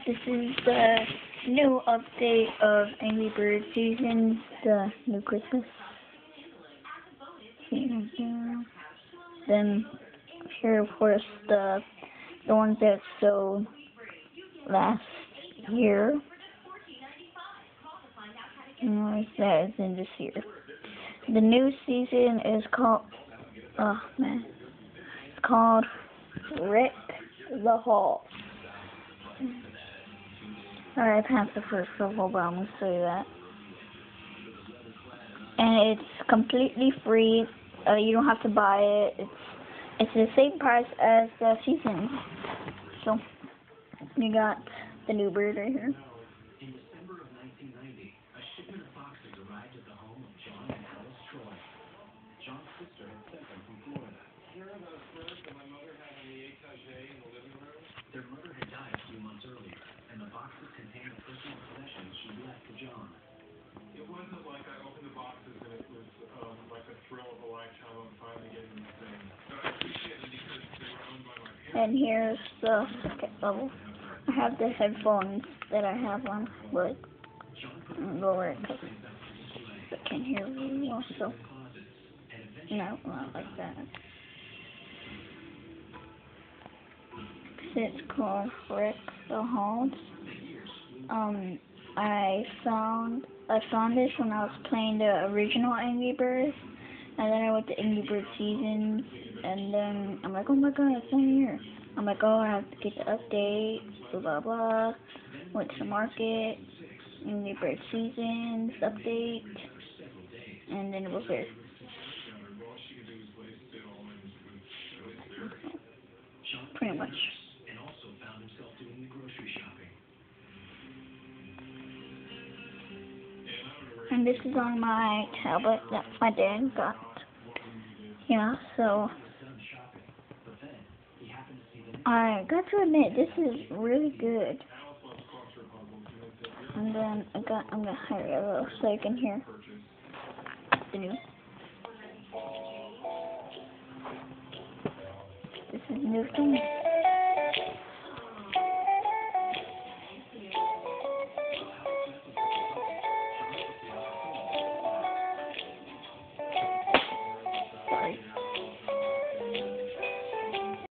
This is the new update of Angry Birds season, the new Christmas season. Then here, of course, the ones that sold last year. And that is in this year. The new season is called, it's called Rick the Hall. Alright, I passed the first level, but I'm going to show you that. And it's completely free. You don't have to buy it. It's the same price as the season. So, you got the new bird right here. In December of 1990, a shipment of boxes arrived at the home of John and Alice Troy. John's sister had sent them from Florida. Here are those birds that my mother had on the étagère in the living room. Their mother had died a few months earlier, and the boxes contained the personal possessions she left to John. It wasn't like I opened the boxes and it was like a thrill of a lifetime. I'm finally getting these things. But I appreciate it because they were owned by my parents. And here's the second level. I have the headphones that I have on, but I'm lower it because I can't hear really well, so no, not like that. It's called Rick the Hall. I found this when I was playing the original Angry Birds, and then I went to Angry Birds Seasons, and then I'm like, oh my god, it's in here. I'm like, oh, I have to get the update, blah blah blah. Went to the market, Angry Birds Seasons update, and then it was there. Pretty much. And also found himself doing the grocery shopping. And this is on my tablet that my dad got. Yeah, so I got to admit, this is really good. And then I'm gonna hide it a little so you can hear the new. This is new thing.